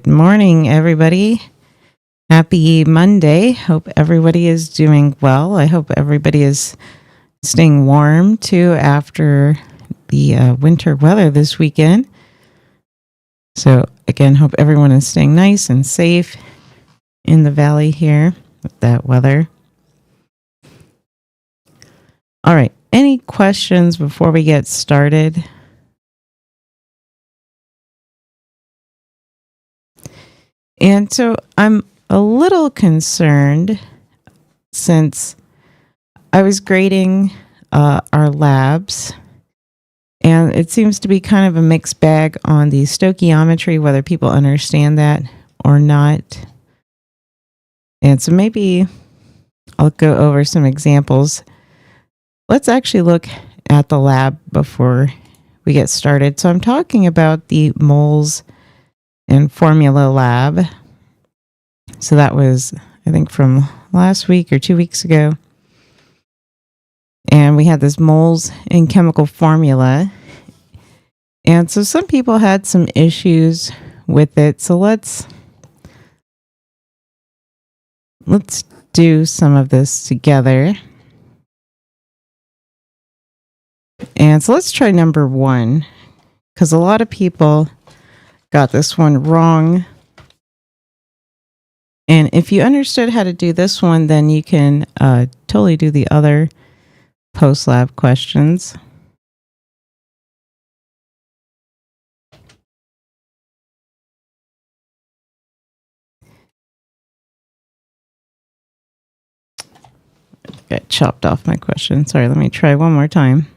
Good morning, everybody. Happy Monday. Hope everybody is doing well. I hope everybody is staying warm too after the winter weather this weekend. So again, hope everyone is staying nice and safe in the valley here with that weather. All right. Any questions before we get started? And so I'm a little concerned since I was grading our labs, and it seems to be kind of a mixed bag on the stoichiometry, whether people understand that or not. And so maybe I'll go over some examples. Let's actually look at the lab before we get started. So I'm talking about the moles and formula lab. So that was, I think, from last week or 2 weeks ago. And we had this moles and chemical formula. And so some people had some issues with it. So let's do some of this together. And so let's try number 1, because a lot of people got this one wrong. And if you understood how to do this one, then you can totally do the other post-lab questions. I chopped off my question. Sorry, let me try one more time.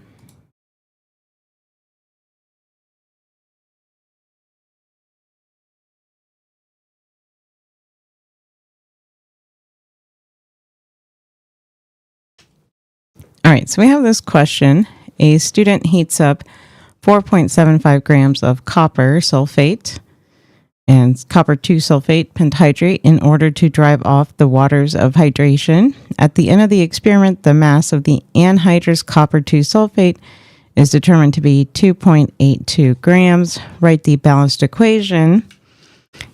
All right, so we have this question. A student heats up 4.75 grams of copper sulfate and copper 2 sulfate pentahydrate in order to drive off the waters of hydration. At the end of the experiment, the mass of the anhydrous copper 2 sulfate is determined to be 2.82 grams. Write the balanced equation.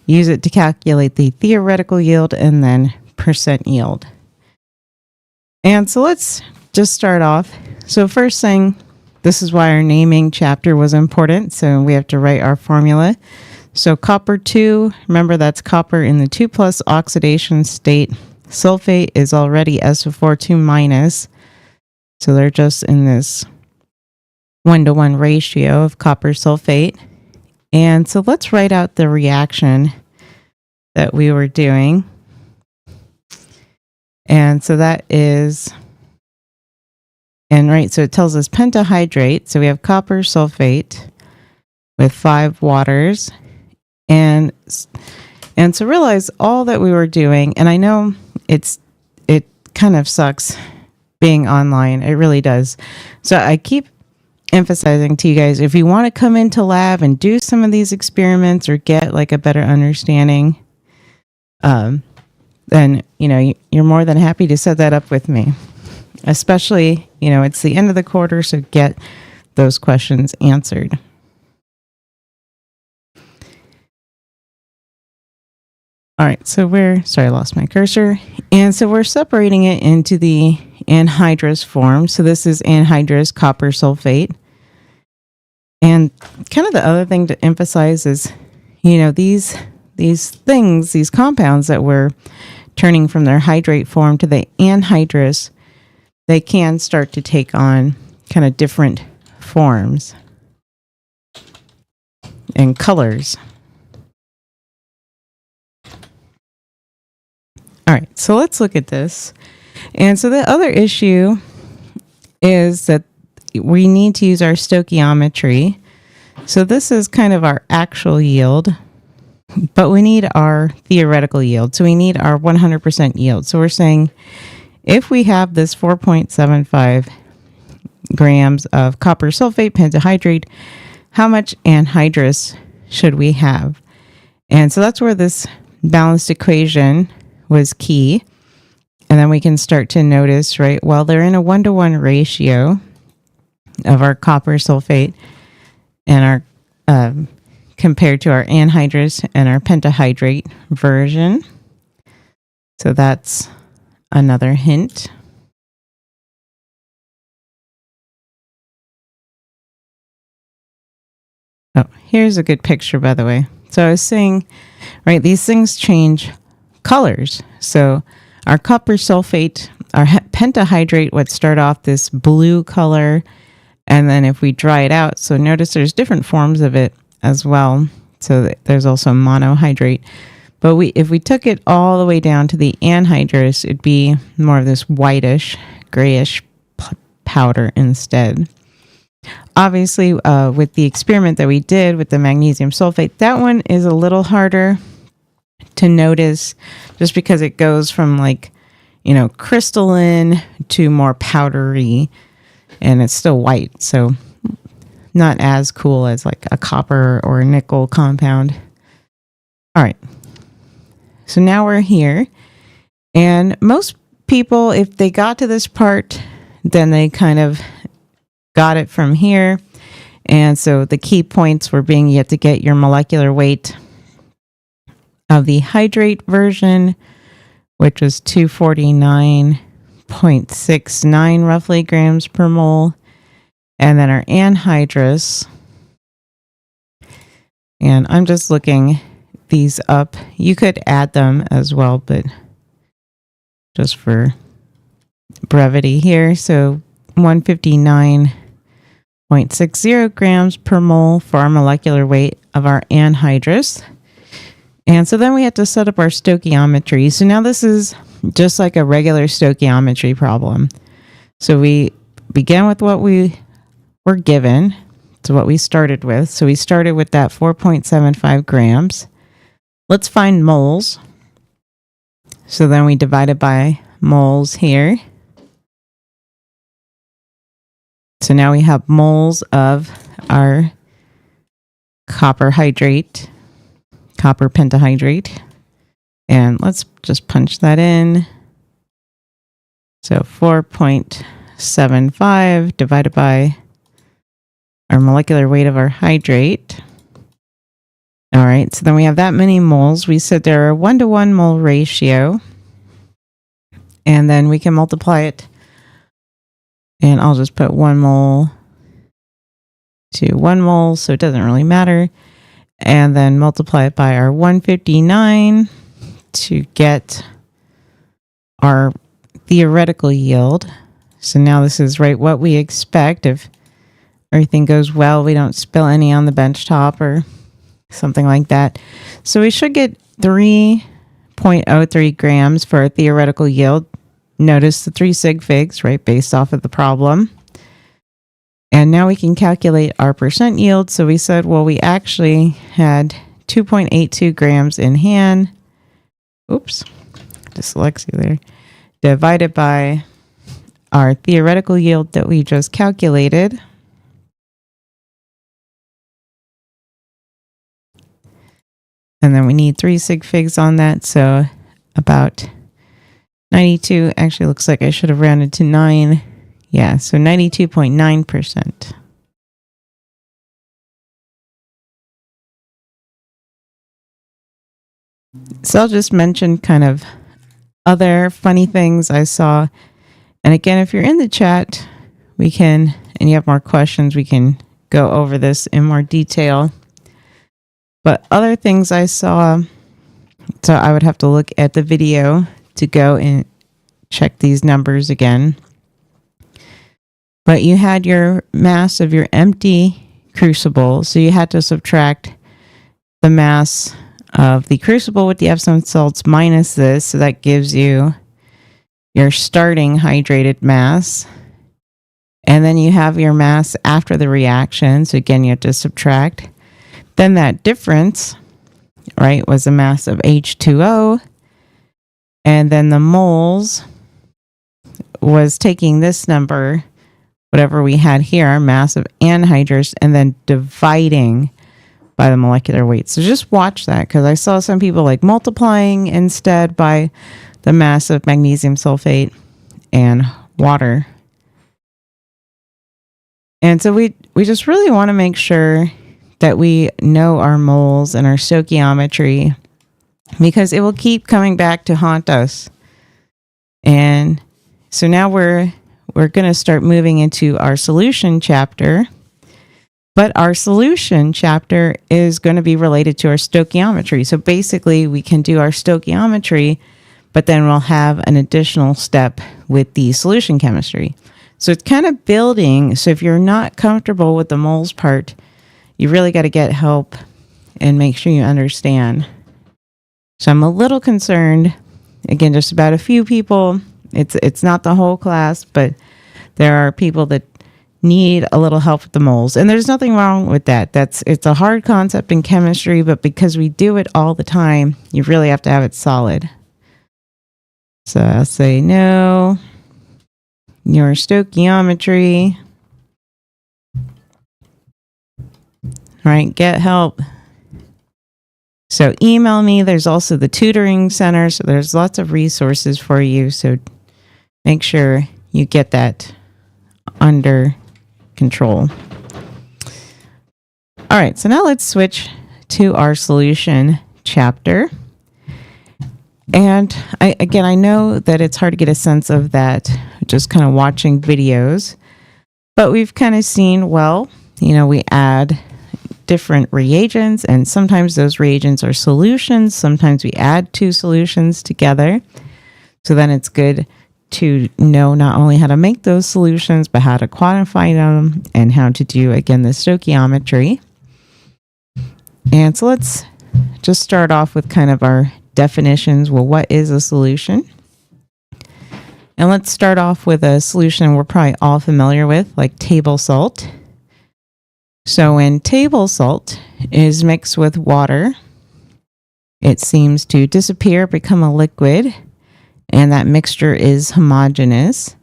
Use it to calculate the theoretical yield and then percent yield. And so let's just start off. So first thing, this is why our naming chapter was important. So we have to write our formula. So copper 2, remember that's copper in the 2+ oxidation state. Sulfate is already SO4 2 minus. So they're just in this 1-to-1 ratio of copper sulfate. And so let's write out the reaction that we were doing. And so that is, and right, so it tells us pentahydrate. So we have copper sulfate with 5 waters. And so realize all that we were doing, and I know it kind of sucks being online. It really does. So I keep emphasizing to you guys, if you want to come into lab and do some of these experiments or get like a better understanding, then, you're more than happy to set that up with me. Especially, it's the end of the quarter, so get those questions answered. All right, so I lost my cursor. And so we're separating it into the anhydrous form. So this is anhydrous copper sulfate. And kind of the other thing to emphasize is, these things, these compounds that we're turning from their hydrate form to the anhydrous, they can start to take on kind of different forms and colors. All right, so let's look at this. And so the other issue is that we need to use our stoichiometry. So this is kind of our actual yield, but we need our theoretical yield. So we need our 100% yield. So we're saying if we have this 4.75 grams of copper sulfate pentahydrate, how much anhydrous should we have? And so that's where this balanced equation was key. And then we can start to notice, right, well, they're in a 1-to-1 ratio of our copper sulfate and our compared to our anhydrous and our pentahydrate version. So that's another hint. Oh, here's a good picture, by the way. So I was saying, right, these things change colors. So our copper sulfate, our pentahydrate would start off this blue color, and then if we dry it out, so notice there's different forms of it as well. So there's also monohydrate. But if we took it all the way down to the anhydrous, it'd be more of this whitish, grayish powder instead. Obviously, with the experiment that we did with the magnesium sulfate, that one is a little harder to notice just because it goes from crystalline to more powdery, and it's still white. So not as cool as like a copper or a nickel compound. All right. So now we're here, and most people, if they got to this part, then they kind of got it from here. And so the key points were being you have to get your molecular weight of the hydrate version, which was 249.69 roughly grams per mole. And then our anhydrous, and I'm just looking these up. You could add them as well, but just for brevity here. So 159.60 grams per mole for our molecular weight of our anhydrous. And so then we had to set up our stoichiometry. So now this is just like a regular stoichiometry problem. So we began with what we were given, so what we started with. So we started with that 4.75 grams. Let's find moles. So then we divided by moles here. So now we have moles of our copper pentahydrate. And let's just punch that in. So 4.75 divided by our molecular weight of our hydrate. All right, so then we have that many moles. We said they're a 1-to-1 mole ratio. And then we can multiply it. And I'll just put 1 mole to 1 mole, so it doesn't really matter. And then multiply it by our 159 to get our theoretical yield. So now this is right what we expect. If everything goes well, we don't spill any on the bench top or something like that. So we should get 3.03 grams for a theoretical yield. Notice the 3 sig figs, right, based off of the problem. And now we can calculate our percent yield. So we said, well, we actually had 2.82 grams in hand. Oops, dyslexia there. Divided by our theoretical yield that we just calculated. And then we need 3 sig figs on that. So about 92, actually looks like I should have rounded to 9. Yeah, so 92.9%. So I'll just mention kind of other funny things I saw. And again, if you're in the chat, we can, and you have more questions, we can go over this in more detail. But other things I saw, so I would have to look at the video to go and check these numbers again. But you had your mass of your empty crucible, so you had to subtract the mass of the crucible with the Epsom salts minus this, so that gives you your starting hydrated mass. And then you have your mass after the reaction, so again you have to subtract. Then that difference, right, was a mass of H2O, and then the moles was taking this number, whatever we had here, our mass of anhydrous, and then dividing by the molecular weight. So just watch that, because I saw some people like multiplying instead by the mass of magnesium sulfate and water. And so we just really want to make sure that we know our moles and our stoichiometry, because it will keep coming back to haunt us. And so now we're going to start moving into our solution chapter. But our solution chapter is going to be related to our stoichiometry. So basically, we can do our stoichiometry, but then we'll have an additional step with the solution chemistry. So it's kind of building. So if you're not comfortable with the moles part, you really got to get help and make sure you understand. So I'm a little concerned, again, just about a few people. It's not the whole class, but there are people that need a little help with the moles. And there's nothing wrong with that. It's a hard concept in chemistry, but because we do it all the time, you really have to have it solid. So I'll say no. Your stoichiometry. All right, get help. So email me. There's also the tutoring center. So there's lots of resources for you. So make sure you get that under control. All right, so now let's switch to our solution chapter. And I know that it's hard to get a sense of that just kind of watching videos, but we've kind of seen, well, we add different reagents, and sometimes those reagents are solutions. Sometimes we add two solutions together. So then it's good to know not only how to make those solutions, but how to quantify them and how to do, again, the stoichiometry. And so let's just start off with kind of our definitions. Well, what is a solution? And let's start off with a solution we're probably all familiar with, like table salt. So when table salt is mixed with water, it seems to disappear, become a liquid, and that mixture is homogeneous.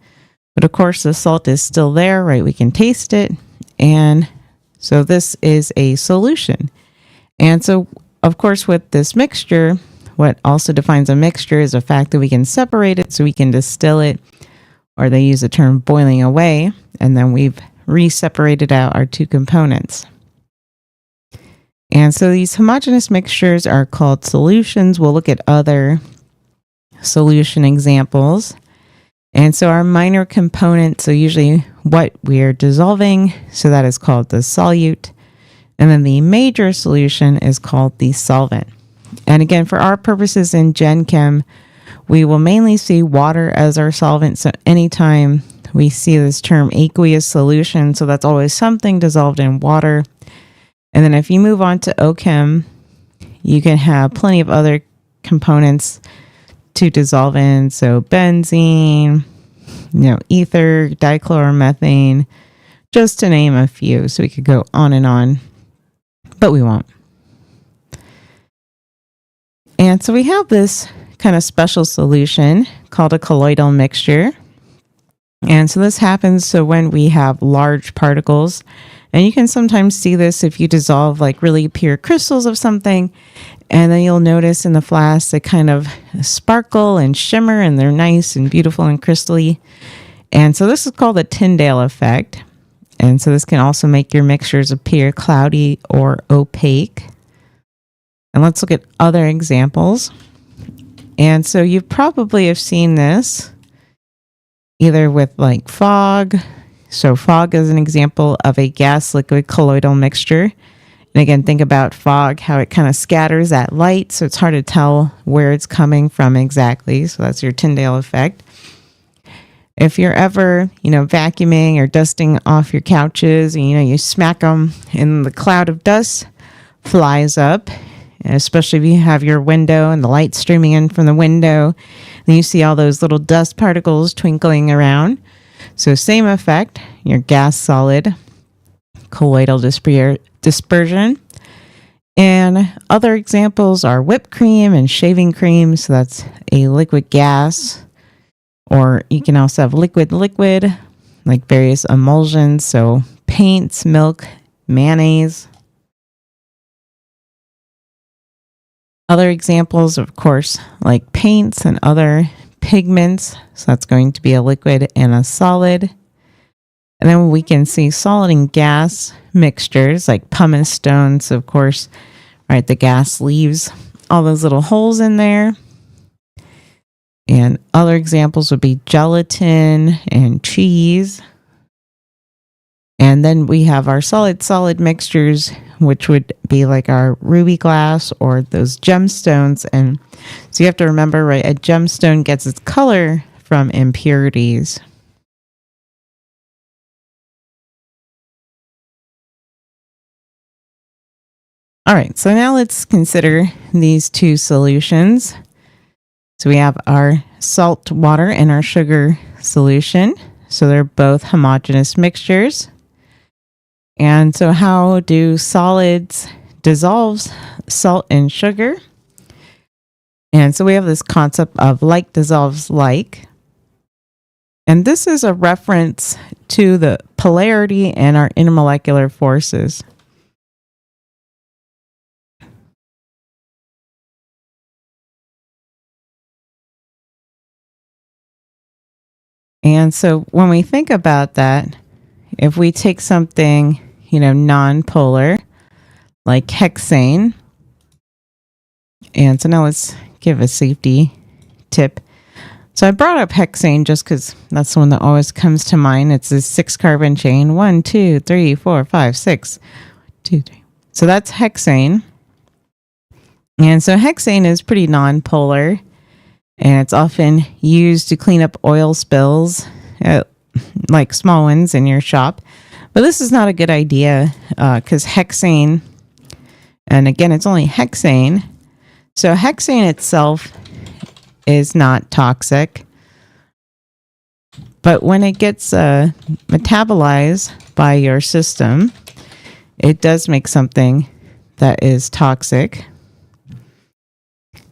But of course, the salt is still there, right? We can taste it. And so this is a solution. And so, of course, with this mixture, what also defines a mixture is the fact that we can separate it, so we can distill it, or they use the term boiling away, and then we've re-separated out our two components. And so these homogeneous mixtures are called solutions. We'll look at other solution examples. And so our minor component, so usually what we're dissolving, so that is called the solute. And then the major solution is called the solvent. And again, for our purposes in Gen Chem, we will mainly see water as our solvent. So anytime we see this term aqueous solution, so that's always something dissolved in water. And then if you move on to OChem, you can have plenty of other components to dissolve in. So benzene, ether, dichloromethane, just to name a few. So we could go on and on, but we won't. And so we have this kind of special solution called a colloidal mixture. And so this happens so when we have large particles, and you can sometimes see this if you dissolve like really pure crystals of something, and then you'll notice in the flask they kind of sparkle and shimmer, and they're nice and beautiful and crystally. And so this is called the Tyndale effect. And so this can also make your mixtures appear cloudy or opaque. And let's look at other examples. And so you probably have seen this either with like fog. So fog is an example of a gas-liquid colloidal mixture. And again, think about fog, how it kind of scatters that light, so it's hard to tell where it's coming from exactly. So that's your Tyndale effect. If you're ever, vacuuming or dusting off your couches, and, you smack them and the cloud of dust flies up, and especially if you have your window and the light streaming in from the window, and you see all those little dust particles twinkling around. So same effect, your gas solid colloidal dispersion. And other examples are whipped cream and shaving cream. So that's a liquid gas. Or you can also have liquid, like various emulsions. So paints, milk, mayonnaise. Other examples, of course, like paints and other pigments. So that's going to be a liquid and a solid. And then we can see solid and gas mixtures like pumice stones, of course, right? The gas leaves all those little holes in there. And other examples would be gelatin and cheese. And then we have our solid mixtures, which would be like our ruby glass or those gemstones. And so you have to remember, right, a gemstone gets its color from impurities. All right, so now let's consider these two solutions. So we have our salt water and our sugar solution. So they're both homogeneous mixtures. And so how do solids dissolve salt and sugar? And so we have this concept of like dissolves like. And this is a reference to the polarity and our intermolecular forces. And so when we think about that, if we take something, non-polar, like hexane, and so now let's give a safety tip. So I brought up hexane just because that's the one that always comes to mind. It's a 6-carbon chain. 1, 2, 3, 4, 5, 6. 2, 3. So that's hexane. And so hexane is pretty non-polar. And it's often used to clean up oil spills, like small ones in your shop. But this is not a good idea because hexane, and again, it's only hexane. So hexane itself is not toxic. But when it gets metabolized by your system, it does make something that is toxic.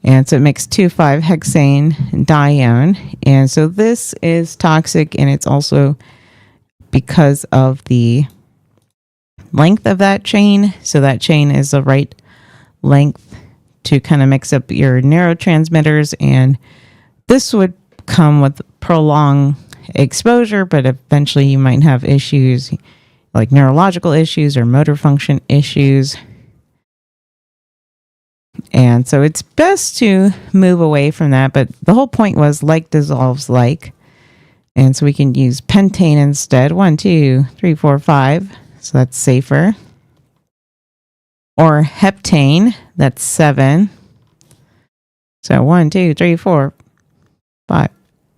And so it makes 2,5-hexane dione. And so this is toxic, and it's also because of the length of that chain. So that chain is the right length to kind of mix up your neurotransmitters. And this would come with prolonged exposure, but eventually you might have issues like neurological issues or motor function issues. And so it's best to move away from that. But the whole point was like dissolves like. And so we can use pentane instead. 1, 2, 3, 4, 5. So that's safer. Or heptane. That's 7. So 1, 2, 3, 4, 5.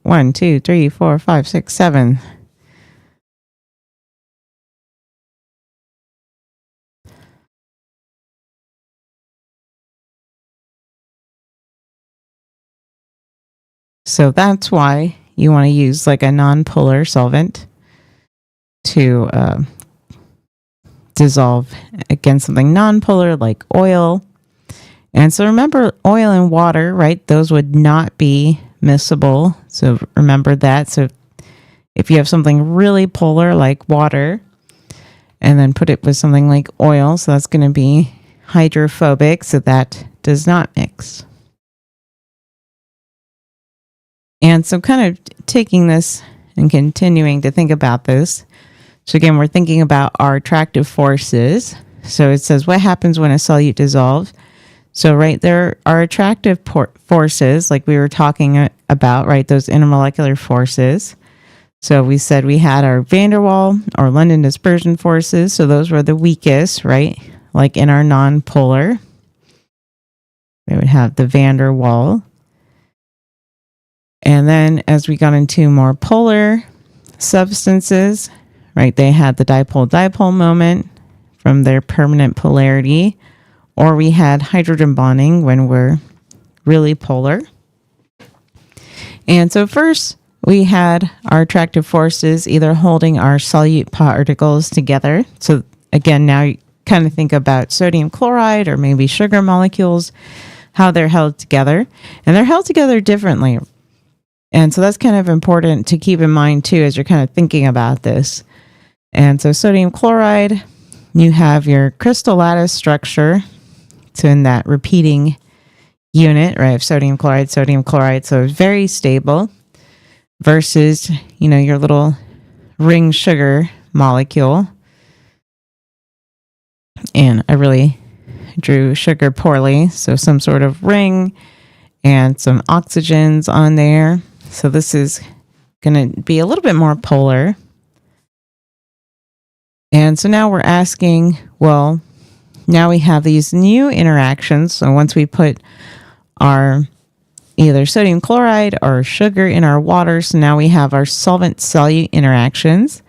1, 2, 3, 4, 5, 6, 7. So that's why you want to use like a non-polar solvent to dissolve against something non-polar like oil. And so remember, oil and water, right? Those would not be miscible. So remember that. So if you have something really polar like water and then put it with something like oil, so that's going to be hydrophobic. So that does not mix. And so kind of taking this and continuing to think about this. So again, we're thinking about our attractive forces. So it says, what happens when a solute dissolves? So right there are attractive forces, like we were talking about, right? Those intermolecular forces. So we said we had our van der Waal or London dispersion forces. So those were the weakest, right? Like in our non-polar, we would have the van der Waal. And then as we got into more polar substances, right, they had the dipole-dipole moment from their permanent polarity, or we had hydrogen bonding when we're really polar. And so first we had our attractive forces either holding our solute particles together. So again, now you kind of think about sodium chloride or maybe sugar molecules, how they're held together. And they're held together differently. And so that's kind of important to keep in mind too as you're kind of thinking about this. And so sodium chloride, you have your crystal lattice structure. It's in that repeating unit, right, of sodium chloride. So it's very stable versus, your little ring sugar molecule. And I really drew sugar poorly. So some sort of ring and some oxygens on there. So this is going to be a little bit more polar. And so now we're asking, well, now we have these new interactions. So once we put our either sodium chloride or sugar in our water, so now we have our solvent-solute interactions.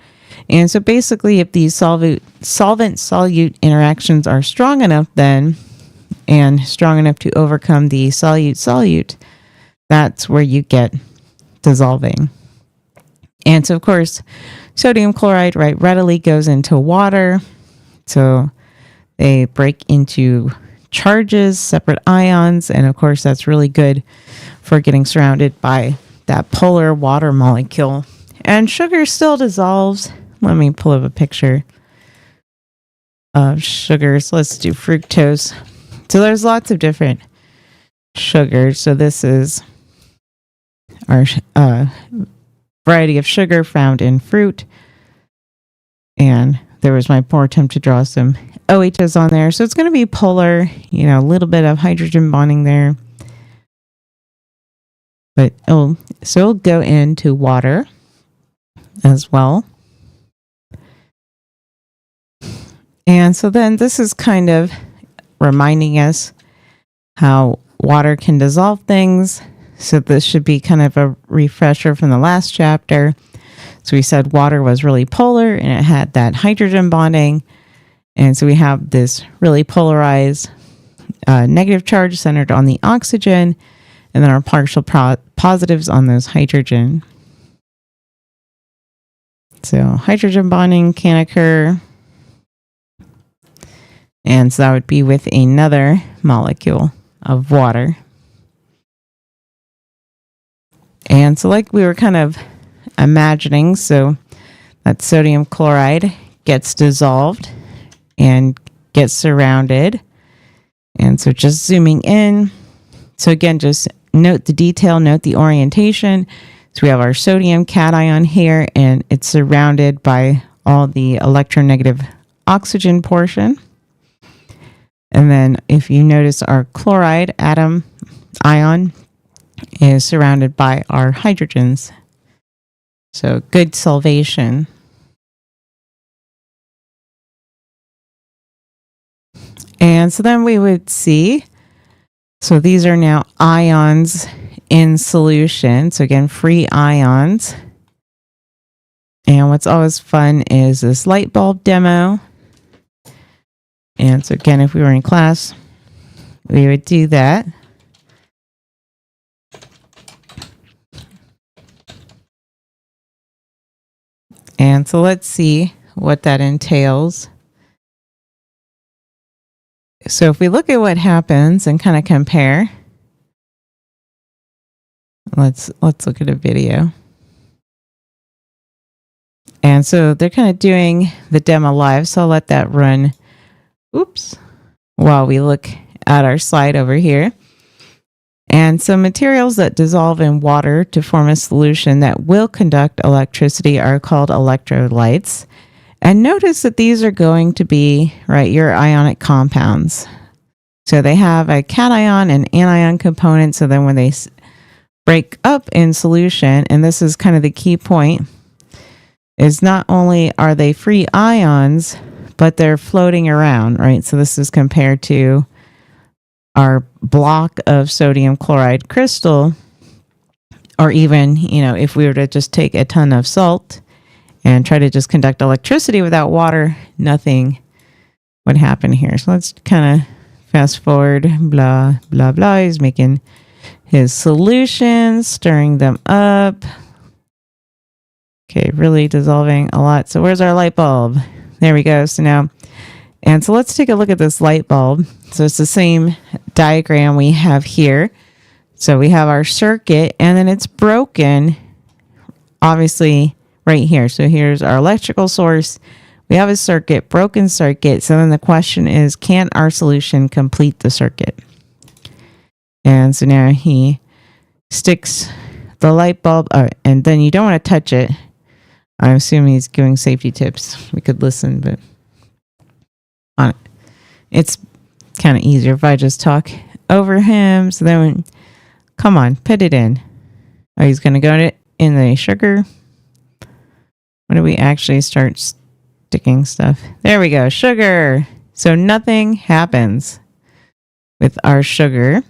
And so basically, if these solvent-solute interactions are strong enough then, and strong enough to overcome the solute-solute, that's where you get dissolving. And so, of course, sodium chloride readily goes into water. So they break into charges, separate ions, and of course, that's really good for getting surrounded by that polar water molecule. And sugar still dissolves. Let me pull up a picture of sugars. Let's do fructose. So there's lots of different sugars. So this is our variety of sugar found in fruit. And there was my poor attempt to draw some OHs on there. So it's going to be polar, a little bit of hydrogen bonding there. But it'll go into water as well. And so then this is kind of reminding us how water can dissolve things. So this should be kind of a refresher from the last chapter. So we said water was really polar and it had that hydrogen bonding. And so we have this really polarized negative charge centered on the oxygen, and then our partial positives on those hydrogen. So hydrogen bonding can occur. And so that would be with another molecule of water. And so like we were kind of imagining, so that sodium chloride gets dissolved and gets surrounded. And so just zooming in. So again, just note the detail, note the orientation. So we have our sodium cation here, and it's surrounded by all the electronegative oxygen portion. And then if you notice, our chloride ion is surrounded by our hydrogens. So good solvation. And so then we would see, so these are now ions in solution. So again, free ions. And what's always fun is this light bulb demo. And so again, if we were in class, we would do that. And so let's see what that entails. So if we look at what happens and kind of compare, let's look at a video. And so they're kind of doing the demo live, so I'll let that run. Oops. While we look at our slide over here. And some materials that dissolve in water to form a solution that will conduct electricity are called electrolytes. And notice that these are going to be, your ionic compounds. So they have a cation and anion component. So then when they break up in solution, and this is kind of the key point, is not only are they free ions, but they're floating around, right? So this is compared to our block of sodium chloride crystal, or even, if we were to just take a ton of salt and try to just conduct electricity without water, nothing would happen here. So let's kind of fast forward, blah, blah, blah. He's making his solutions, stirring them up. Okay, really dissolving a lot. So where's our light bulb? There we go. So now, and so let's take a look at this light bulb. So it's the same diagram we have here. So we have our circuit, and then it's broken, obviously, right here. So here's our electrical source. We have a circuit, broken circuit. So then the question is, can our solution complete the circuit? And so now he sticks the light bulb, and then you don't want to touch it. I assume he's giving safety tips. We could listen, but it's kind of easier if I just talk over him. So then, come on, put it in. Oh, he's going to go in the sugar. When do we actually start sticking stuff? There we go, sugar. So nothing happens with our sugar.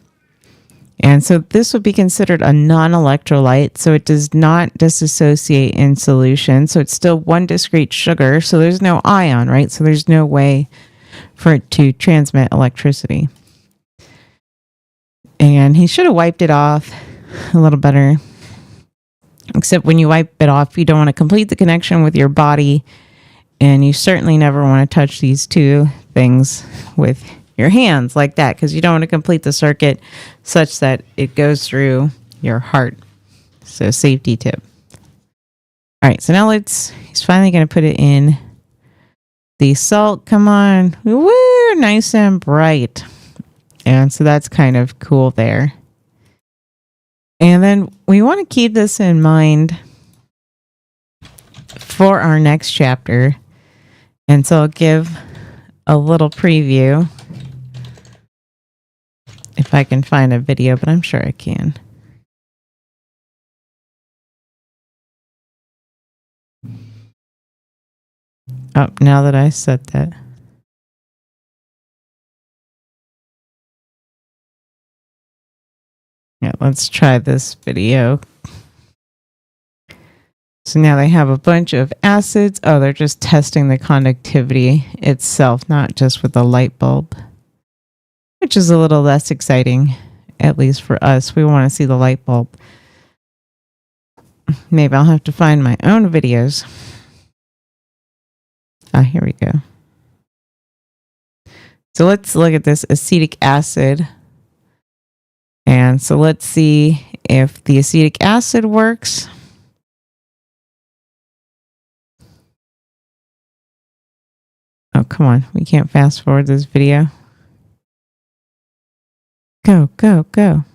And so this would be considered a non-electrolyte. So it does not disassociate in solution. So it's still one discrete sugar. So there's no ion, right? So there's no way for it to transmit electricity. And he should have wiped it off a little better. Except when you wipe it off, you don't want to complete the connection with your body. And you certainly never want to touch these two things with your hands like that, because you don't want to complete the circuit such that it goes through your heart. So safety tip. All right, so now he's finally going to put it in the salt. Come on. Woo, nice and bright. And so that's kind of cool there. And then we want to keep this in mind for our next chapter. And so I'll give a little preview if I can find a video, but I'm sure I can. Oh, now that I said that. Yeah, let's try this video. So now they have a bunch of acids. Oh, they're just testing the conductivity itself, not just with the light bulb, which is a little less exciting, at least for us. We want to see the light bulb. Maybe I'll have to find my own videos. Ah, here we go. So let's look at this acetic acid. And so let's see if the acetic acid works. Oh, come on. We can't fast forward this video. Go, go, go.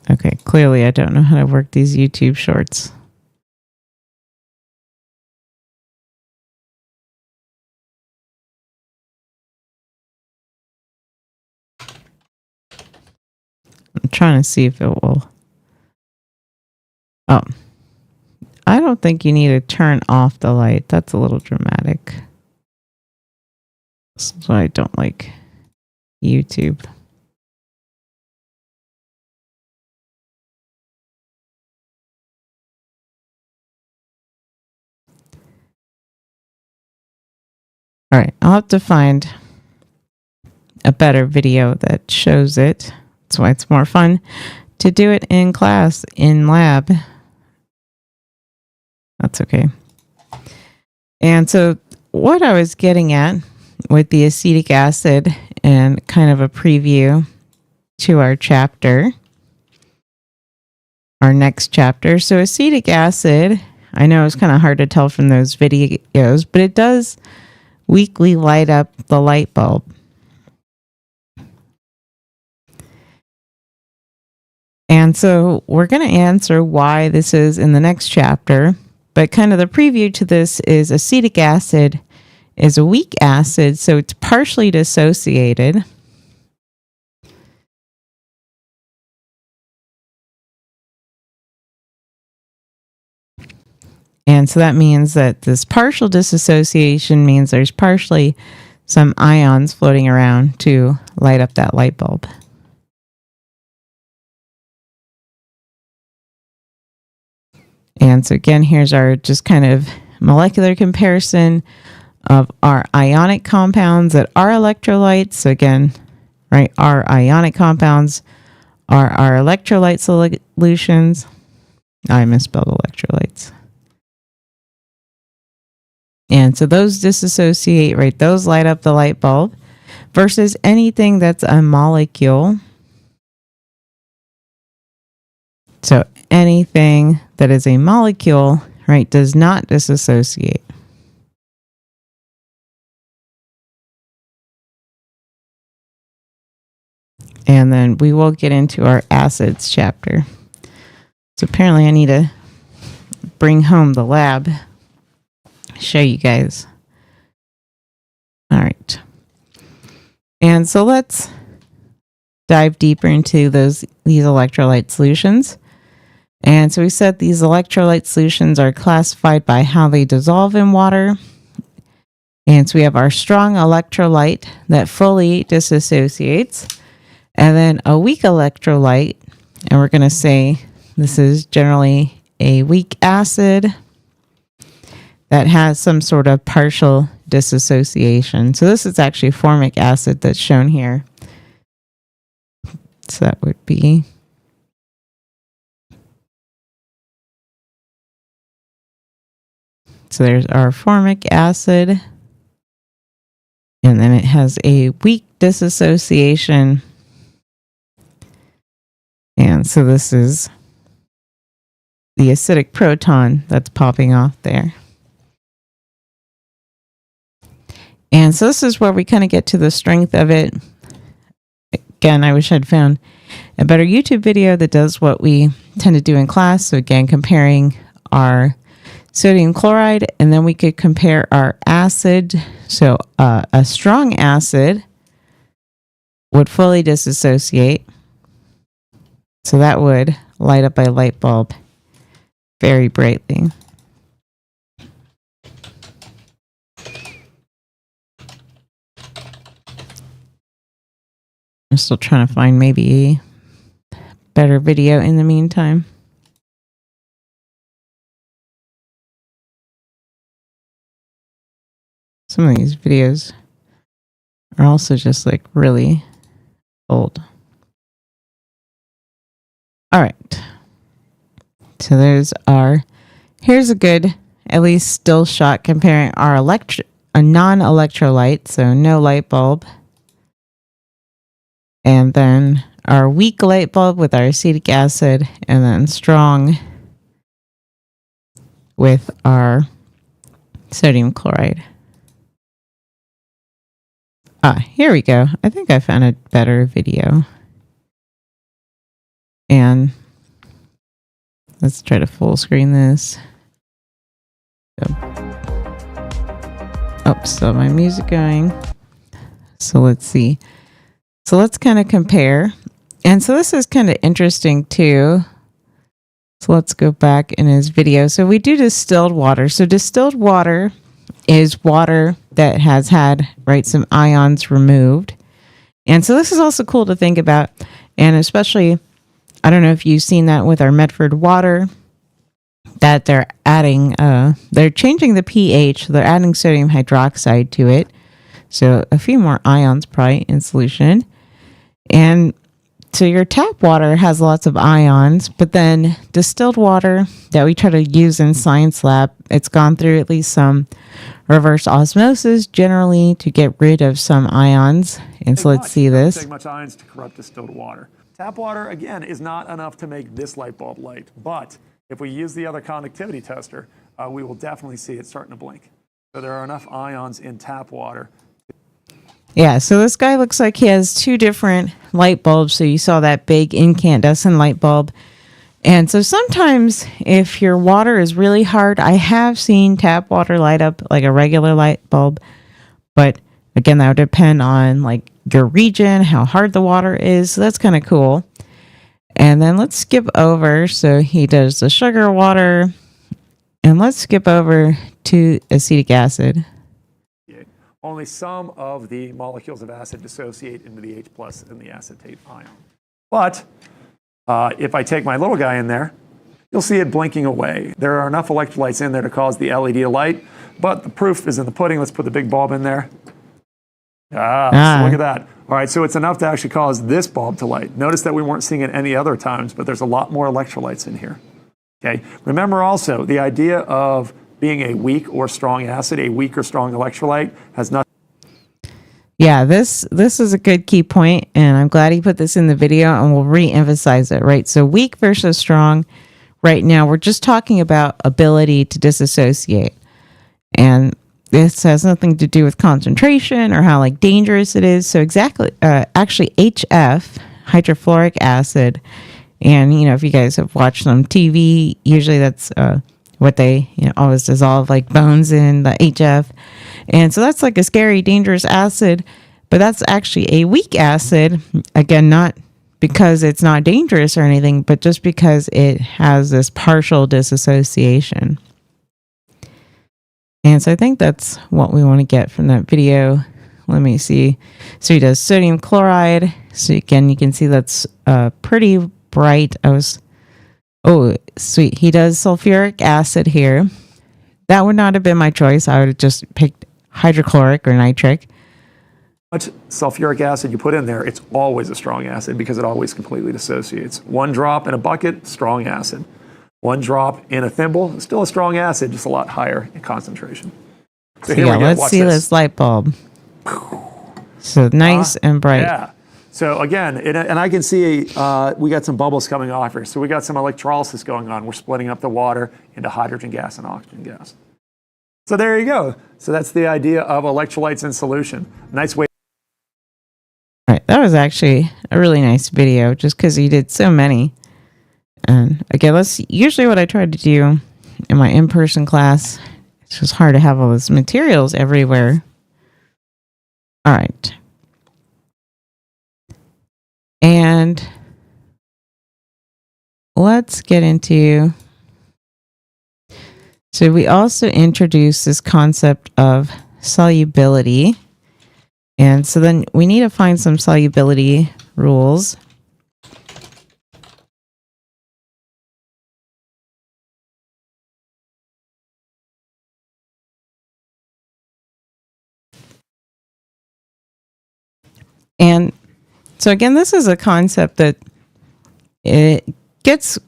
Okay, clearly I don't know how to work these YouTube shorts. I'm trying to see if it will. Oh, I don't think you need to turn off the light. That's a little dramatic. This is why I don't like YouTube. All right, I'll have to find a better video that shows it. That's why it's more fun to do it in class, in lab. That's okay. And so what I was getting at with the acetic acid and kind of a preview to our chapter, our next chapter. So acetic acid, I know it's kind of hard to tell from those videos, but it does weakly light up the light bulb. And so we're going to answer why this is in the next chapter. But kind of the preview to this is acetic acid is a weak acid, so it's partially dissociated. And so that means that this partial dissociation means there's partially some ions floating around to light up that light bulb. And so again, here's our just kind of molecular comparison of our ionic compounds that are electrolytes. So again, right, our ionic compounds are our electrolyte solutions. I misspelled electrolytes. And so those disassociate, right? Those light up the light bulb versus anything that's a molecule. So anything that is a molecule, right, does not disassociate. And then and we will get into our acids chapter. So apparently I need to bring home the lab, show you guys. All right. And so let's dive deeper into these electrolyte solutions. And so we said these electrolyte solutions are classified by how they dissolve in water. And so we have our strong electrolyte that fully disassociates, and then a weak electrolyte, and we're going to say this is generally a weak acid that has some sort of partial disassociation. So this is actually formic acid that's shown here. So that would be so there's our formic acid, and then it has a weak disassociation. And so this is the acidic proton that's popping off there. And so this is where we kind of get to the strength of it. Again, I wish I'd found a better YouTube video that does what we tend to do in class. So again, comparing our sodium chloride, and then we could compare our acid. So a strong acid would fully disassociate. So that would light up a light bulb very brightly. I'm still trying to find maybe a better video in the meantime. Some of these videos are also just like really old. All right. So here's a good, at least still shot comparing our a non-electrolyte, so no light bulb, and then our weak light bulb with our acetic acid, and then strong with our sodium chloride. Here we go. I think I found a better video. And let's try to full screen this. Oh, still my music going. So let's see. So let's kind of compare. And so this is kind of interesting too. So let's go back in his video. So we do distilled water. So distilled water is water that has had, right, some ions removed. And so this is also cool to think about. And especially, I don't know if you've seen that with our Medford water, that they're adding, they're changing the pH. They're adding sodium hydroxide to it. So a few more ions probably in solution. And so your tap water has lots of ions, but then distilled water that we try to use in science lab, it's gone through at least some reverse osmosis generally to get rid of some ions. And so let's see this. Take much ions to corrupt distilled water. Tap water, again, is not enough to make this light bulb light, but if we use the other conductivity tester, we will definitely see it starting to blink. So there are enough ions in tap water. Yeah, so this guy looks like he has two different light bulbs. So you saw that big incandescent light bulb. And so sometimes if your water is really hard, I have seen tap water light up like a regular light bulb. But again, that would depend on like your region, how hard the water is. So that's kind of cool. And then let's skip over. So he does the sugar water. And let's skip over to acetic acid. Only some of the molecules of acid dissociate into the H plus and the acetate ion. But if I take my little guy in there, you'll see it blinking away. There are enough electrolytes in there to cause the LED to light, but the proof is in the pudding. Let's put the big bulb in there. So look at that. All right, so it's enough to actually cause this bulb to light. Notice that we weren't seeing it any other times, but there's a lot more electrolytes in here. Okay. Remember also the idea of being a weak or strong acid, a weak or strong electrolyte has nothing. Yeah, this is a good key point, and I'm glad he put this in the video, and we'll re-emphasize it, right? So weak versus strong. Right now, we're just talking about ability to disassociate, and this has nothing to do with concentration or how like dangerous it is. So exactly, actually HF, hydrofluoric acid. And, you know, if you guys have watched some TV, usually that's what they, you know, always dissolve like bones in the HF. And so that's like a scary, dangerous acid, but that's actually a weak acid. Again, not because it's not dangerous or anything, but just because it has this partial dissociation. And so I think that's what we want to get from that video. Let me see. So he does sodium chloride. So again, you can see that's pretty bright. Oh, sweet. He does sulfuric acid here. That would not have been my choice. I would have just picked hydrochloric or nitric. Much sulfuric acid you put in there, it's always a strong acid because it always completely dissociates. One drop in a bucket, strong acid. One drop in a thimble, still a strong acid, just a lot higher in concentration. So here we go. Let's see this light bulb. So nice and bright. Yeah. So again, and I can see we got some bubbles coming off here. So we got some electrolysis going on. We're splitting up the water into hydrogen gas and oxygen gas. So there you go. So that's the idea of electrolytes in solution. Nice way. All right, that was actually a really nice video just because he did so many. And again, that's usually what I try to do in my in-person class. It's just hard to have all those materials everywhere. All right. And let's get into... So we also introduced this concept of solubility. And so then we need to find some solubility rules. And so again, this is a concept that it gets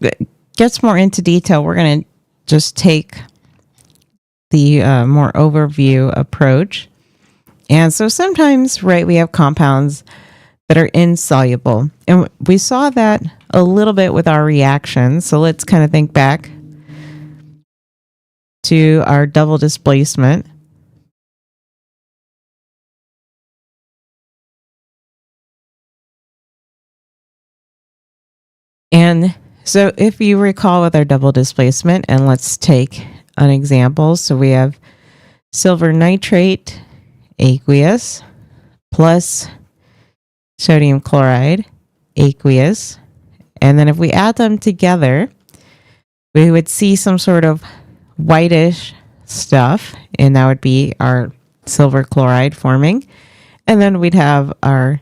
more into detail. We're going to just take the more overview approach. And so sometimes, right, we have compounds that are insoluble. And we saw that a little bit with our reactions. So let's kind of think back to our double displacement. And so if you recall with our double displacement, and let's take an example. So we have silver nitrate aqueous plus sodium chloride aqueous. And then if we add them together, we would see some sort of whitish stuff, and that would be our silver chloride forming. And then we'd have our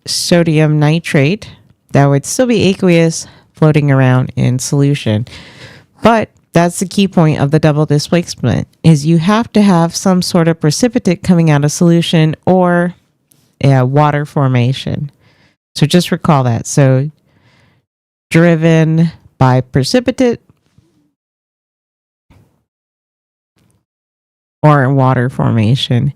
sodium nitrate that would still be aqueous floating around in solution. But that's the key point of the double displacement, is you have to have some sort of precipitate coming out of solution or a water formation. So just recall that. So driven by precipitate or water formation.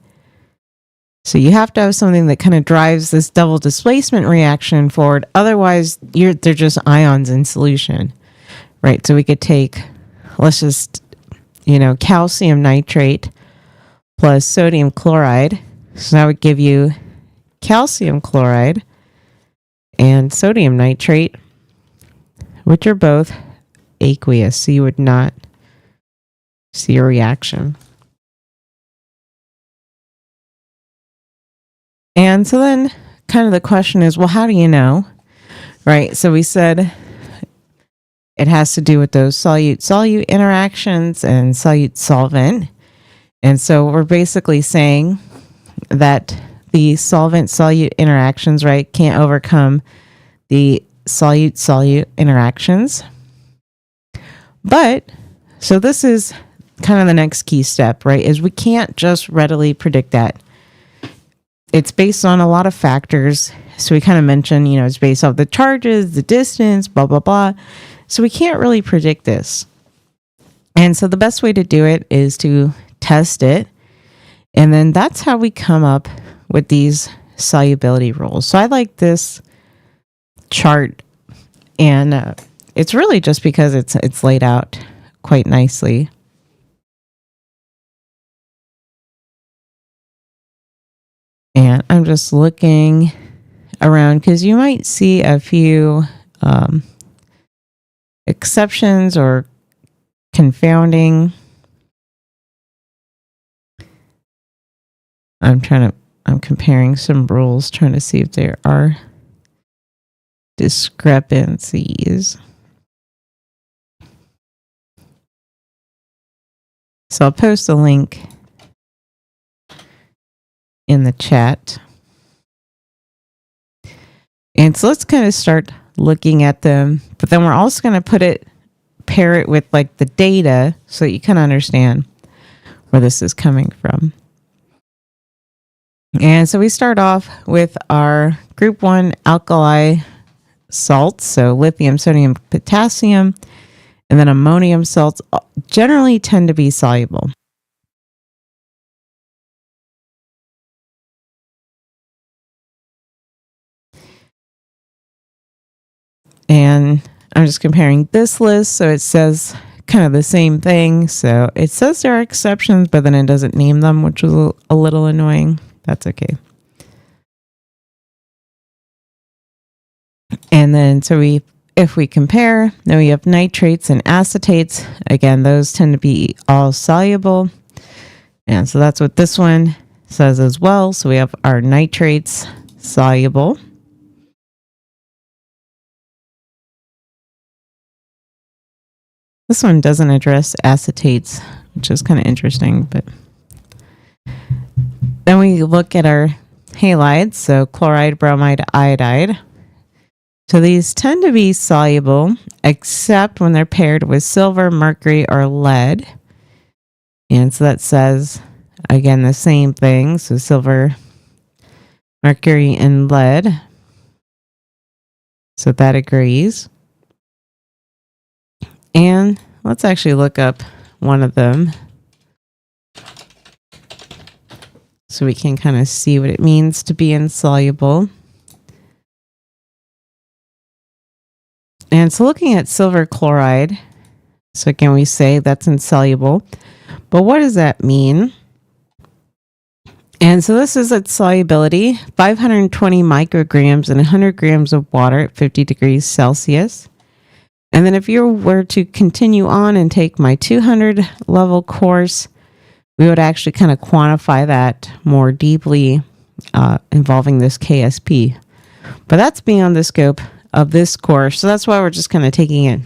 So you have to have something that kind of drives this double displacement reaction forward. Otherwise, they're just ions in solution, right? So we could take, let's just, calcium nitrate plus sodium chloride. So that would give you calcium chloride and sodium nitrate, which are both aqueous. So you would not see a reaction. And so then kind of the question is, well, how do you know? Right? So we said it has to do with those solute-solute interactions and solute-solvent. And so we're basically saying that the solvent-solute interactions, right, can't overcome the solute-solute interactions. But, so this is kind of the next key step, right, is we can't just readily predict that. It's based on a lot of factors. So we kind of mentioned, it's based off the charges, the distance, blah, blah, blah. So we can't really predict this. And so the best way to do it is to test it. And then that's how we come up with these solubility rules. So I like this chart, and it's really just because it's laid out quite nicely. And I'm just looking. around because you might see a few exceptions or confounding. I'm comparing some rules, trying to see if there are discrepancies. So I'll post a link in the chat. And so let's kind of start looking at them, but then we're also going to pair it with like the data so that you can understand where this is coming from. And so we start off with our group 1 alkali salts, so lithium, sodium, potassium, and then ammonium salts generally tend to be soluble. And I'm just comparing this list, so it says kind of the same thing. So it says there are exceptions, but then it doesn't name them, which was a little annoying. That's okay. And then if we compare, then we have nitrates and acetates. Again, those tend to be all soluble. And so that's what this one says as well. So we have our nitrates soluble. This one doesn't address acetates, which is kind of interesting. But then we look at our halides, so chloride, bromide, iodide. So these tend to be soluble, except when they're paired with silver, mercury, or lead. And so that says, again, the same thing. So silver, mercury, and lead. So that agrees. And let's actually look up one of them so we can kind of see what it means to be insoluble. And so looking at silver chloride, so again, we say that's insoluble, but what does that mean? And so this is its solubility, 520 micrograms in 100 grams of water at 50 degrees Celsius. And then if you were to continue on and take my 200 level course, we would actually kind of quantify that more deeply involving this KSP. But that's beyond the scope of this course. So that's why we're just kind of taking it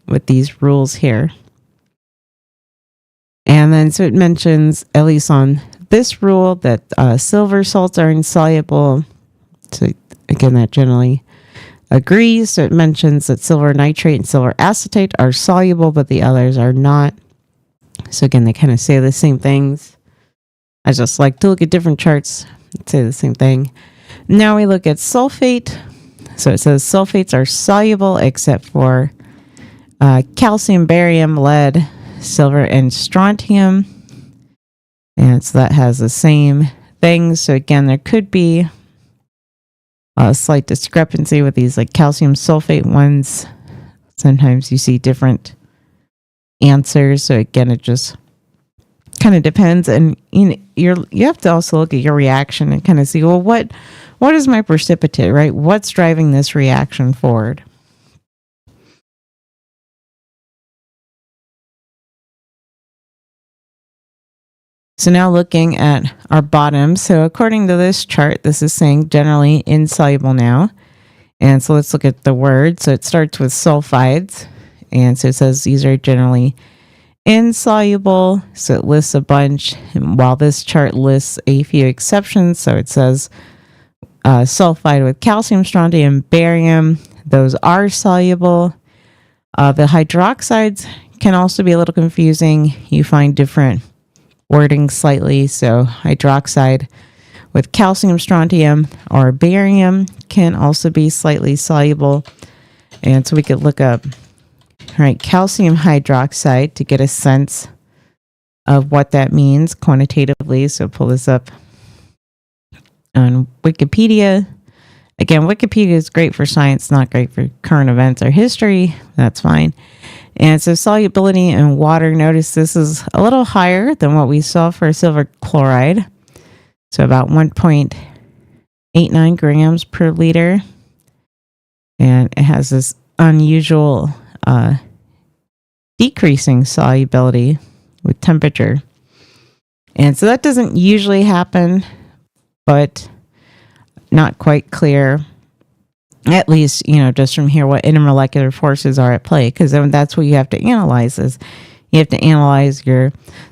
with these rules here. And then so it mentions, at least on this rule, that silver salts are insoluble. So again, that generally agrees. So it mentions that silver nitrate and silver acetate are soluble, but the others are not. So again, they kind of say the same things. I just like to look at different charts and say the same thing. Now we look at sulfate. So it says sulfates are soluble except for calcium, barium, lead, silver, and strontium. And so that has the same thing. So again, there could be a slight discrepancy with these like calcium sulfate ones. Sometimes you see different answers. So again, it just kind of depends. And you have to also look at your reaction and kind of see, well, what is my precipitate, right? What's driving this reaction forward? So now looking at our bottom. So according to this chart, this is saying generally insoluble now. And so let's look at the word. So it starts with sulfides. And so it says these are generally insoluble. So it lists a bunch. And while this chart lists a few exceptions, so it says sulfide with calcium, strontium, barium, those are soluble. The hydroxides can also be a little confusing. You find different wording slightly. So hydroxide with calcium, strontium, or barium can also be slightly soluble. And so we could look up, right, calcium hydroxide to get a sense of what that means quantitatively. So pull this up on Wikipedia. Again, Wikipedia is great for science, not great for current events or history. That's fine. And so solubility in water, notice this is a little higher than what we saw for silver chloride. So about 1.8 0.89 grams per liter. And it has this unusual decreasing solubility with temperature. And so that doesn't usually happen, but not quite clear, at least, just from here, what intermolecular forces are at play, because that's what you have to analyze is you have to analyze your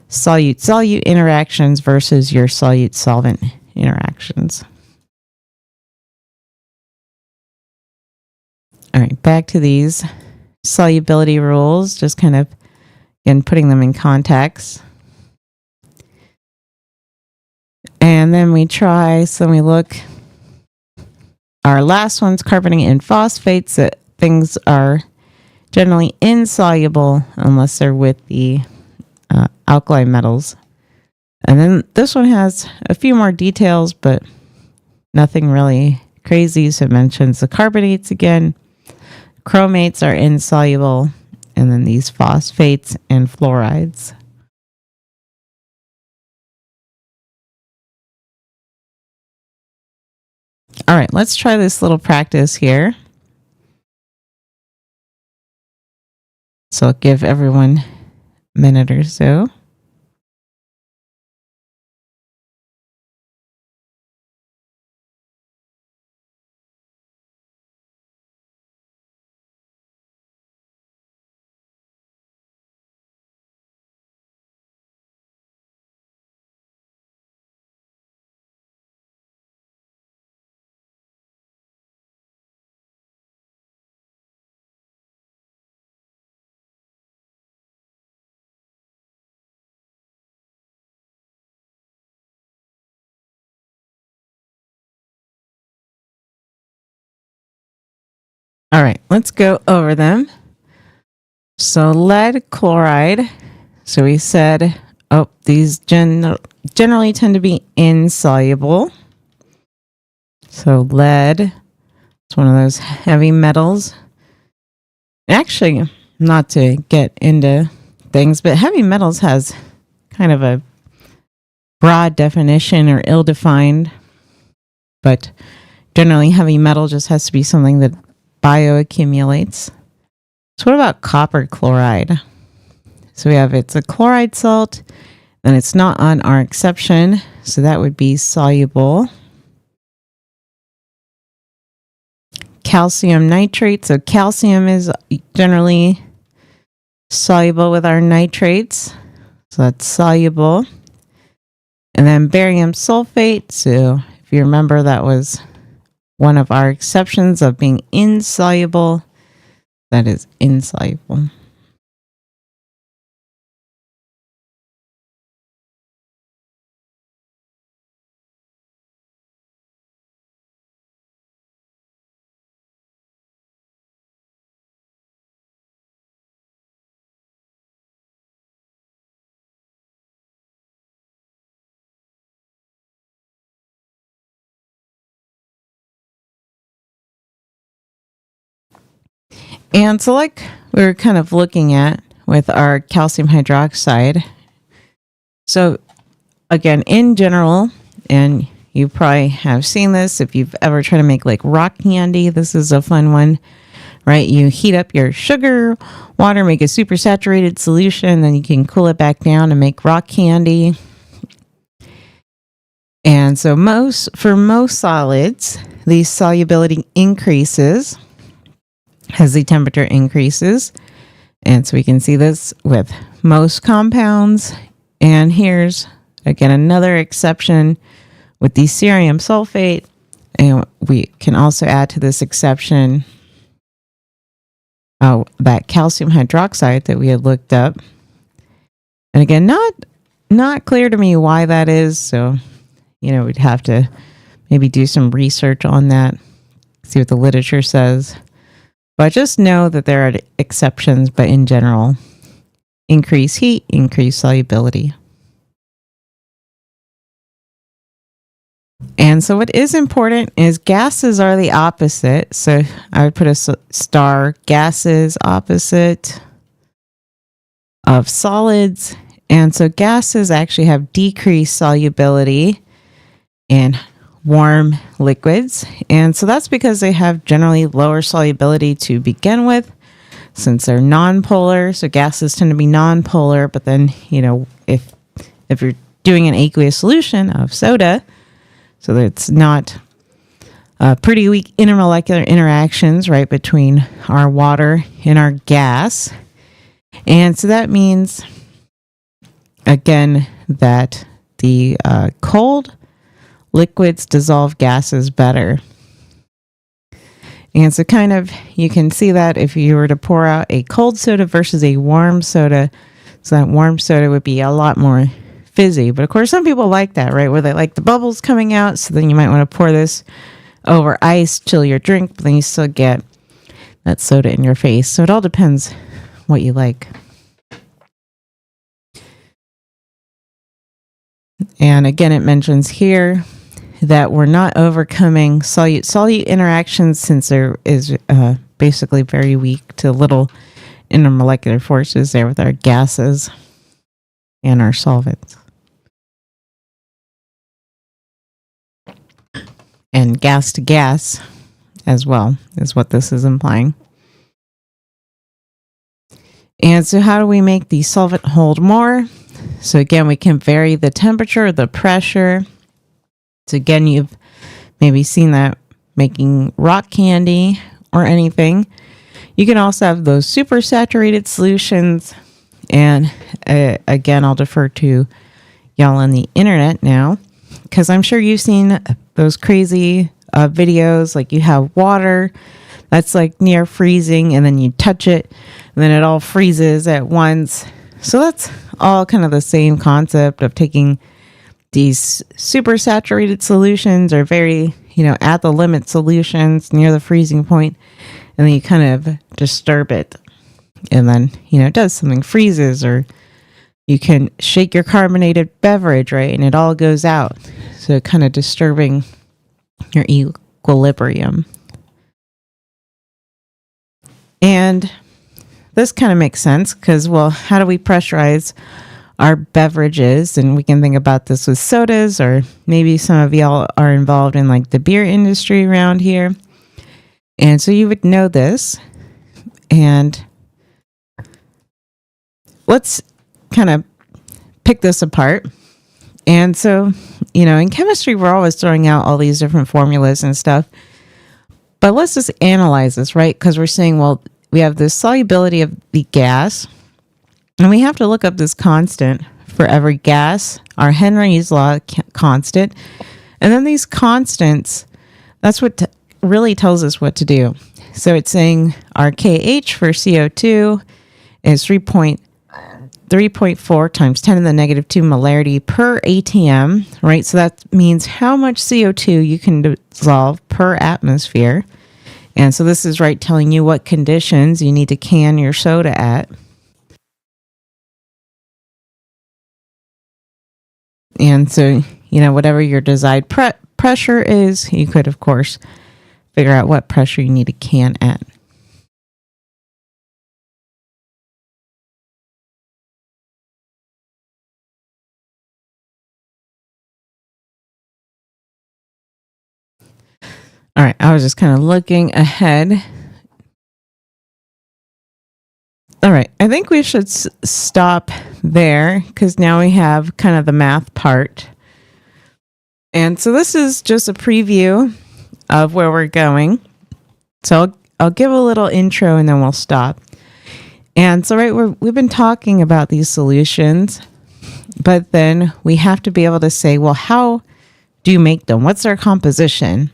solute-solute interactions versus your solute-solvent interactions. All right, back to these solubility rules, just kind of, again, putting them in context. And then we look, our last one's carbonate and phosphates, that things are generally insoluble unless they're with the alkali metals. And then this one has a few more details, but nothing really crazy. So it mentions the carbonates again. Chromates are insoluble, and then these phosphates and fluorides. All right, let's try this little practice here. So I'll give everyone a minute or so. All right, let's go over them. So lead chloride. So we said, these generally tend to be insoluble. So lead, it's one of those heavy metals. Actually, not to get into things, but heavy metals has kind of a broad definition or ill-defined. But generally, heavy metal just has to be something that bioaccumulates. So what about copper chloride? So it's a chloride salt, and it's not on our exception, so that would be soluble. Calcium nitrate. So calcium is generally soluble with our nitrates, so that's soluble. And then barium sulfate. So if you remember, that was one of our exceptions of being insoluble. That is insoluble. And so like we were kind of looking at with our calcium hydroxide. So again, in general, and you probably have seen this if you've ever tried to make like rock candy, this is a fun one, right? You heat up your sugar, water, make a super saturated solution, then you can cool it back down and make rock candy. And so for most solids, the solubility increases as the temperature increases. And so we can see this with most compounds. And here's, again, another exception with the cerium sulfate. And we can also add to this exception that calcium hydroxide that we had looked up. And again, not clear to me why that is. So, we'd have to maybe do some research on that, see what the literature says. But just know that there are exceptions, but in general, increase heat, increase solubility. And so what is important is gases are the opposite. So I would put a star, gases opposite of solids. And so gases actually have decreased solubility. And warm liquids. And so that's because they have generally lower solubility to begin with, since they're nonpolar. So gases tend to be nonpolar, but then, if you're doing an aqueous solution of soda, so that it's not pretty weak intermolecular interactions, right, between our water and our gas. And so that means, again, that the cold liquids dissolve gases better. And so kind of you can see that if you were to pour out a cold soda versus a warm soda, so that warm soda would be a lot more fizzy. But of course, some people like that, right, where they like the bubbles coming out. So then you might want to pour this over ice, chill your drink, but then you still get that soda in your face. So it all depends what you like. And again, it mentions here that we're not overcoming solute interactions, since there is basically very weak to little intermolecular forces there with our gases and our solvents. And gas to gas as well is what this is implying. And so how do we make the solvent hold more? So again, we can vary the temperature, the pressure. So again, you've maybe seen that making rock candy or anything. You can also have those super saturated solutions. And again, I'll defer to y'all on the internet now, because I'm sure you've seen those crazy videos, like you have water that's like near freezing, and then you touch it, and then it all freezes at once. So that's all kind of the same concept of taking these super saturated solutions, or very, at the limit solutions near the freezing point, and then you kind of disturb it. And then, it does something, freezes, or you can shake your carbonated beverage, right? And it all goes out. So kind of disturbing your equilibrium. And this kind of makes sense because, well, how do we pressurize our beverages? And we can think about this with sodas, or maybe some of y'all are involved in like the beer industry around here. And so you would know this. And let's kind of pick this apart. And so, in chemistry, we're always throwing out all these different formulas and stuff. But let's just analyze this, right? Because we're saying, well, we have the solubility of the gas, and we have to look up this constant for every gas, our Henry's law constant. And then these constants, that's what really tells us what to do. So it's saying our KH for CO2 is 3.4 times 10 to the negative 2 molarity per ATM, right? So that means how much CO2 you can dissolve per atmosphere. And so this is right telling you what conditions you need to can your soda at. And so, whatever your desired pressure is, you could, of course, figure out what pressure you need to can at. All right, I was just kind of looking ahead. All right, I think we should stop there, because now we have kind of the math part. And so this is just a preview of where we're going. So I'll give a little intro and then we'll stop. And so, right, we've been talking about these solutions, but then we have to be able to say, well, how do you make them? What's their composition?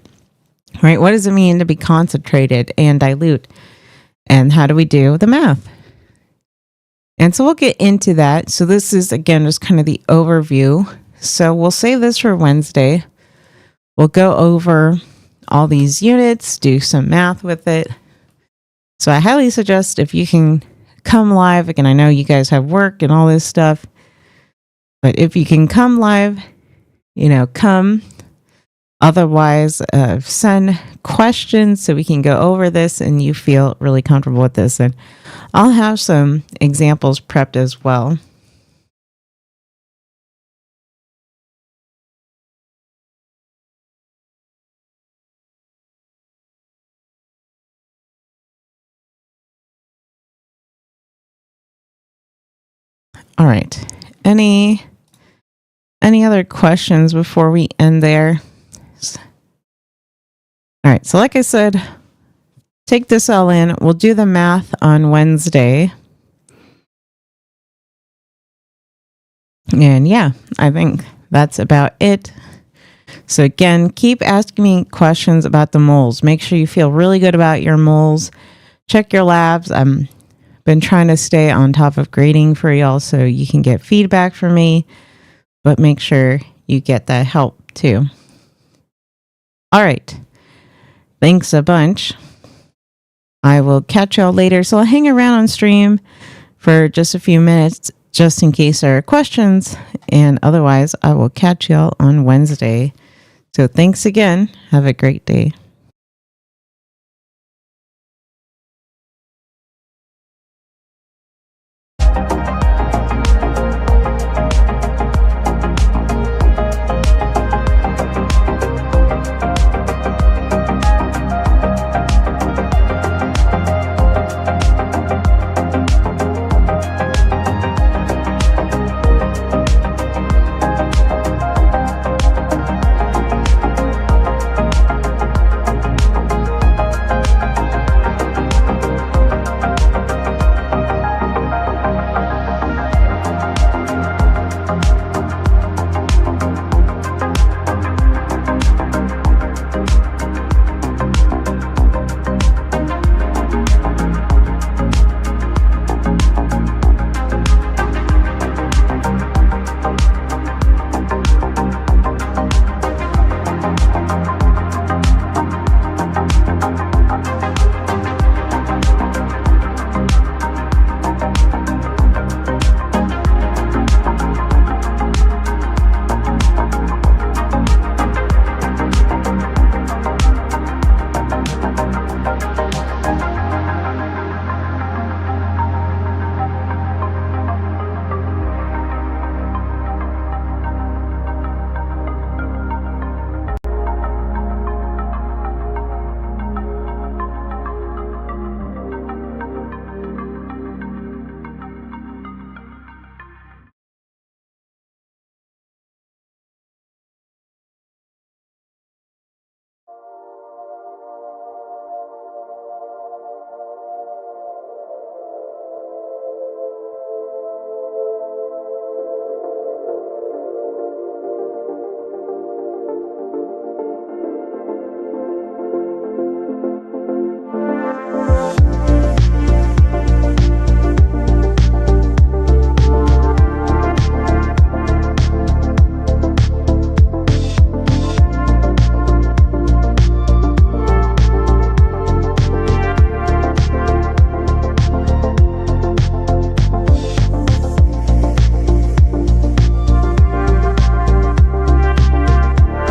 Right? What does it mean to be concentrated and dilute? And how do we do the math? And so we'll get into that. So this is, again, just kind of the overview. So we'll save this for Wednesday. We'll go over all these units, do some math with it. So I highly suggest, if you can come live, again, I know you guys have work and all this stuff, but if you can come live, come. Otherwise, send questions so we can go over this and you feel really comfortable with this. And I'll have some examples prepped as well. All right. Any other questions before we end there? All right. So like I said, take this all in. We'll do the math on Wednesday. And yeah, I think that's about it. So again, keep asking me questions about the moles. Make sure you feel really good about your moles. Check your labs. I'm been trying to stay on top of grading for y'all so you can get feedback from me, but make sure you get that help too. All right. Thanks a bunch. I will catch y'all later. So I'll hang around on stream for just a few minutes just in case there are questions. And otherwise, I will catch y'all on Wednesday. So thanks again. Have a great day.